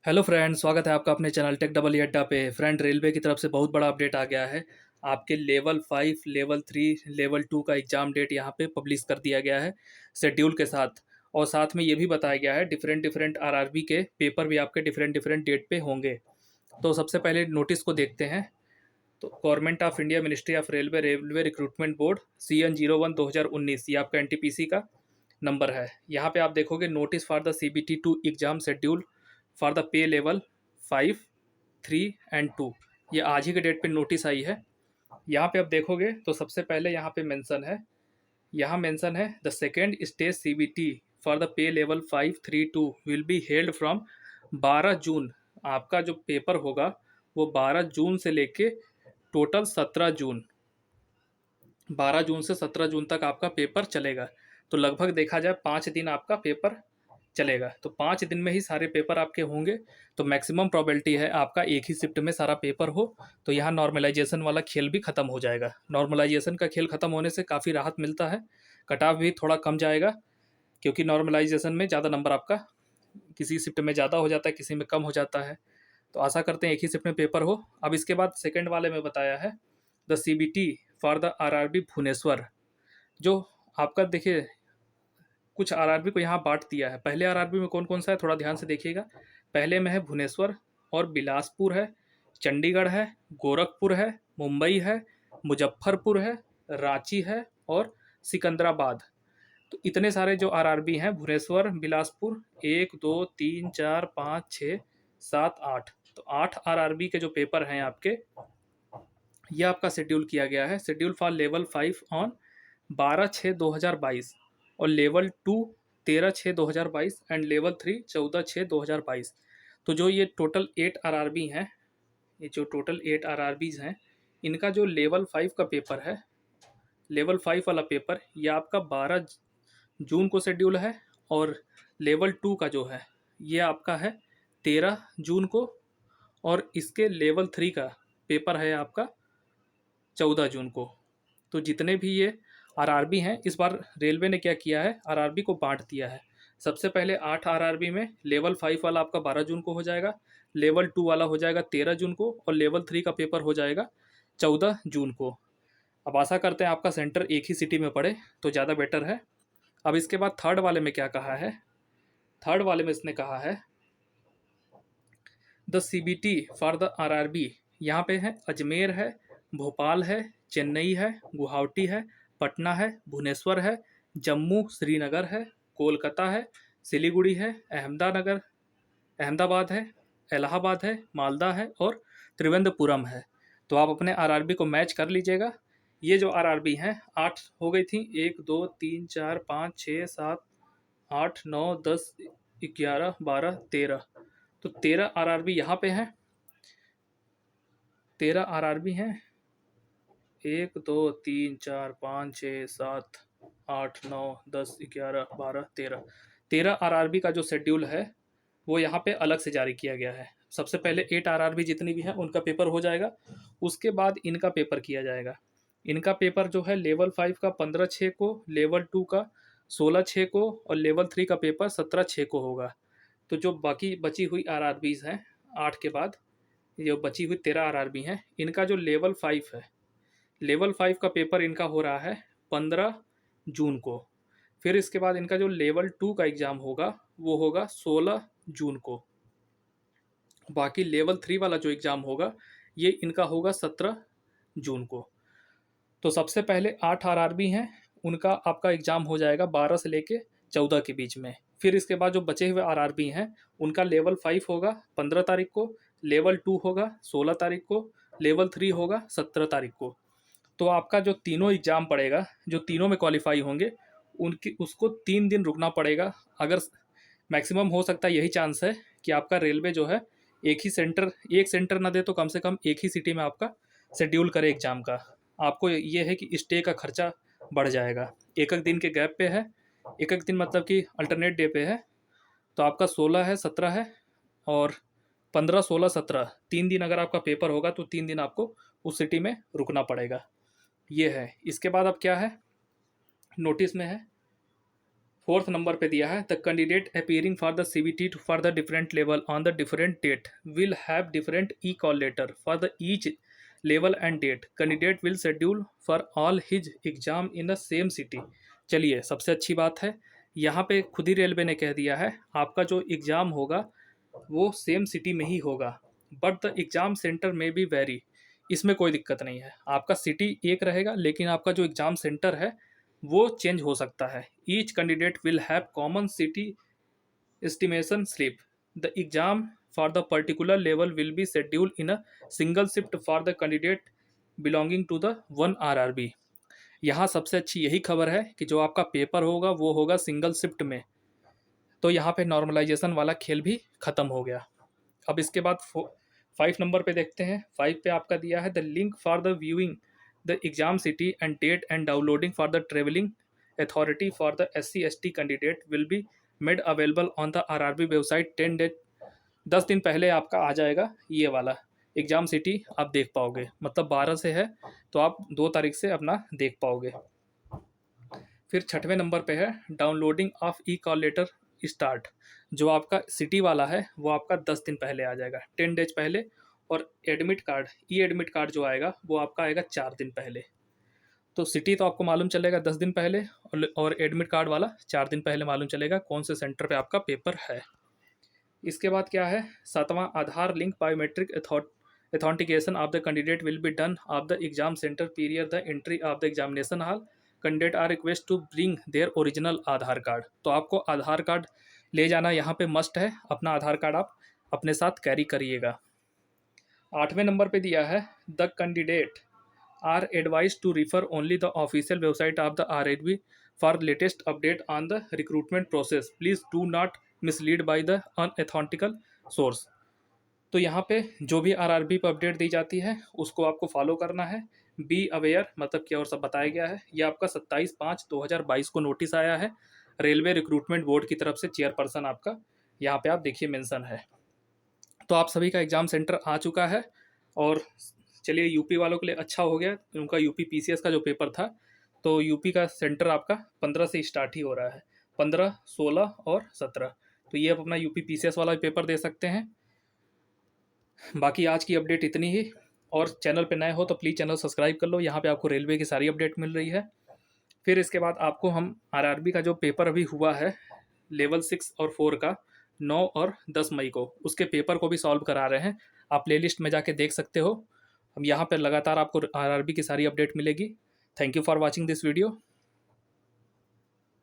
Hello friend, स्वागत है आपका अपने चैनल टेक डबल ई अड्डा पे। फ्रेंड, रेलवे की तरफ से बहुत बड़ा अपडेट आ गया है। आपके लेवल 5, लेवल 3, लेवल 2 का एग्ज़ाम डेट यहाँ पे पब्लिश कर दिया गया है शेड्यूल के साथ। और साथ में ये भी बताया गया है डिफरेंट डिफरेंट आरआरबी के पेपर भी आपके डिफरेंट डिफरेंट डेट पे होंगे। तो सबसे पहले नोटिस को देखते हैं। तो government of India, ministry of railway, railway recruitment board, CN01/2019, ये आपका NTPC का नंबर है। यहाँ पे आप देखोगे notice for the CBT 2 exam schedule for the pay level 5, 3 and 2। ये आज ही के डेट पे नोटिस आई है। यहाँ पे आप देखोगे तो सबसे पहले यहाँ पे मेंशन है, यहाँ मेंशन है the second stage CBT for the pay level 5, 3, 2 will be held from 12 जून। आपका जो पेपर होगा वो 12 जून से लेके टोटल 17 जून, 12 जून से 17 जून तक आपका पेपर चलेगा। तो लगभग देखा जाए 5 दिन आपका पेपर चलेगा। तो 5 दिन में ही सारे पेपर आपके होंगे। तो मैक्सिमम प्रोबेबिलिटी है आपका एक ही शिफ्ट में सारा पेपर हो। तो यहाँ नॉर्मलाइजेशन वाला खेल भी ख़त्म हो जाएगा। नॉर्मलाइजेशन का खेल ख़त्म होने से काफ़ी राहत मिलता है, कट ऑफ भी थोड़ा कम जाएगा, क्योंकि नॉर्मलाइजेशन में ज़्यादा नंबर आपका किसी शिफ्ट में ज़्यादा हो जाता है, किसी में कम हो जाता है। तो आशा करते हैं एक ही शिफ्ट में पेपर हो। अब इसके बाद सेकेंड वाले में बताया है the CBT for the RRB Bhubaneswar. जो आपका देखिए कुछ आरआरबी को यहाँ बांट दिया है। पहले आरआरबी में कौन कौन सा है थोड़ा ध्यान से देखिएगा। पहले में है भुवनेश्वर और बिलासपुर है, चंडीगढ़ है, गोरखपुर है, मुंबई है, मुजफ्फरपुर है, रांची है और सिकंदराबाद। तो इतने सारे जो आरआरबी हैं, भुवनेश्वर, बिलासपुर, 1 2 3 4 5 6 7 8, तो 8 आरआरबी के जो पेपर हैं आपके, ये आपका शेड्यूल किया गया है। शेड्यूल फॉर लेवल 5 ऑन 12/6/2022 और लेवल 2 13/6/2022 एंड लेवल 3 14/6/2022। तो जो ये टोटल 8 आरआरबी हैं, ये जो टोटल 8 आरआरबीज हैं, इनका जो लेवल 5 का पेपर है, लेवल 5 वाला पेपर, ये आपका 12 जून को शेड्यूल है। और लेवल 2 का जो है ये आपका है 13 जून को। और इसके लेवल 3 का पेपर है आपका 14 जून को। तो जितने भी ये आरआरबी हैं, इस बार रेलवे ने क्या किया है, आरआरबी को बांट दिया है। सबसे पहले 8 आरआरबी में लेवल 5 वाला आपका 12 जून को हो जाएगा, लेवल 2 वाला हो जाएगा 13 जून को और लेवल 3 का पेपर हो जाएगा 14 जून को। अब आशा करते हैं आपका सेंटर एक ही सिटी में पड़े तो ज़्यादा बेटर है। अब इसके बाद थर्ड वाले में क्या कहा है, थर्ड वाले में इसने कहा है the CBT for the RRB। यहाँ पे है अजमेर है, भोपाल है, चेन्नई है, गुवाहाटी है, पटना है, भुवनेश्वर है, जम्मू श्रीनगर है, कोलकाता है, सिलीगुड़ी है, अहमदाबाद है, इलाहाबाद है, मालदा है और त्रिवेंद्रपुरम है। तो आप अपने आरआरबी को मैच कर लीजिएगा। ये जो आरआरबी हैं 8 हो गई थी, 1 2 3 4 5 6 7 8 9 10 11 12 13। तो 13 आरआरबी यहाँ पे हैं, 13 आरआरबी हैं, 1 2 3 4 5 6 7 8 9 10 11 12 13। 13 आरआरबी का जो शेड्यूल है वो यहाँ पे अलग से जारी किया गया है। सबसे पहले 8 आरआरबी जितनी भी हैं उनका पेपर हो जाएगा, उसके बाद इनका पेपर किया जाएगा। इनका पेपर जो है लेवल 5 का 15/6 को, लेवल 2 का 16/6 को और लेवल 3 का पेपर 17/6 को होगा। तो जो बाकी बची हुई आरआरबीज हैं 8 के बाद, जो बची हुई 13 आरआरबी हैं, इनका जो लेवल 5 है, लेवल 5 का पेपर इनका हो रहा है 15 जून को। फिर इसके बाद इनका जो लेवल 2 का एग्ज़ाम होगा वो होगा 16 जून को। बाकी लेवल 3 वाला जो एग्ज़ाम होगा ये इनका होगा 17 जून को। तो सबसे पहले 8 आरआरबी हैं, उनका आपका एग्ज़ाम हो जाएगा 12 से लेके 14 के बीच में। फिर इसके बाद जो बचे हुए आरआरबी हैं उनका लेवल 5 होगा 15 तारीख को, लेवल 2 होगा 16 तारीख को, लेवल 3 होगा 17 तारीख को। तो आपका जो तीनों एग्ज़ाम पड़ेगा, जो तीनों में क्वालिफाई होंगे, उनकी उसको 3 दिन रुकना पड़ेगा। अगर मैक्सिमम हो सकता है यही चांस है कि आपका रेलवे जो है एक सेंटर ना दे तो कम से कम एक ही सिटी में आपका शेड्यूल करे एग्ज़ाम का। आपको ये है कि स्टे का खर्चा बढ़ जाएगा। एक एक दिन के गैप पे है, एक एक दिन मतलब कि अल्टरनेट डे पे है। तो आपका 16 है, 17 है और 15, 16, 17, 3 दिन अगर आपका पेपर होगा तो 3 दिन आपको उस सिटी में रुकना पड़ेगा। ये है। इसके बाद अब क्या है, नोटिस में है 4th नंबर पे दिया है, the candidate appearing for the CBT for the different level on the different date will have different e call letter for the each level and date. Candidate will schedule for all his exam in the same city. चलिए, सबसे अच्छी बात है, यहाँ पे खुद ही railway ने कह दिया है आपका जो एग्ज़ाम होगा वो सेम सिटी में ही होगा, बट द एग्ज़ाम सेंटर में बी वेरी। इसमें कोई दिक्कत नहीं है, आपका सिटी एक रहेगा लेकिन आपका जो एग्ज़ाम सेंटर है वो चेंज हो सकता है। Each candidate will have common city estimation slip. The exam for the particular level will be scheduled in a single shift for the candidate belonging to the one RRB। यहाँ सबसे अच्छी यही खबर है कि जो आपका पेपर होगा वो होगा सिंगल शिफ्ट में, तो यहाँ पे नॉर्मलाइजेशन वाला खेल भी खत्म हो गया। अब इसके बाद 5 नंबर पे देखते हैं। 5 पे आपका दिया है the link for the viewing the exam city and date and downloading for the travelling authority for the SC/ST candidate will be made available on the RRB website 10 दिन पहले आपका आ जाएगा। ये वाला एग्जाम सिटी आप देख पाओगे, मतलब 12 से है तो आप 2 तारीख से अपना देख पाओगे। फिर 6वें नंबर पे है downloading of e call letter start. जो आपका सिटी वाला है वो आपका 10 दिन पहले आ जाएगा, 10 डेज पहले। और एडमिट कार्ड, ई एडमिट कार्ड जो आएगा वो आपका आएगा 4 दिन पहले। तो सिटी तो आपको मालूम चलेगा 10 दिन पहले, और एडमिट कार्ड वाला 4 दिन पहले मालूम चलेगा कौन से सेंटर पे आपका पेपर है। इसके बाद क्या है, 7वां Aadhaar link biometric authentication of the candidate will be done of the exam center period the entry of the examination hall। Candidate are request to bring their original Aadhaar card. तो आपको आधार कार्ड ले जाना यहाँ पे मस्ट है, अपना आधार कार्ड आप अपने साथ कैरी करिएगा। 8वें नंबर पे दिया है the candidate are advise to refer only the official website of the RRB for latest update on the recruitment process. Please do not mislead by the unauthentical source. तो यहाँ पे जो भी RRB पर अपडेट दी जाती है उसको आपको फॉलो करना है। बी अवेयर मतलब कि और सब बताया गया है। ये आपका 27/5/2022 को नोटिस आया है रेलवे रिक्रूटमेंट बोर्ड की तरफ से, चेयरपर्सन आपका यहाँ पे आप देखिए मेंशन है। तो आप सभी का एग्ज़ाम सेंटर आ चुका है। और चलिए, यूपी वालों के लिए अच्छा हो गया, उनका यूपी PCS का जो पेपर था तो यूपी का सेंटर आपका 15 से स्टार्ट ही हो रहा है, 15, 16 और 17। तो ये आप अपना यूपी PCS वाला पेपर दे सकते हैं। बाकी आज की अपडेट इतनी ही, और चैनल पे नए हो तो प्लीज़ चैनल सब्सक्राइब कर लो, यहाँ पे आपको रेलवे की सारी अपडेट मिल रही है। फिर इसके बाद आपको हम RRB का जो पेपर अभी हुआ है लेवल 6 और 4 का 9 और 10 मई को, उसके पेपर को भी सॉल्व करा रहे हैं। आप प्लेलिस्ट में जाके देख सकते हो। अब यहाँ पर लगातार आपको RRB की सारी अपडेट मिलेगी। Thank you for watching this video.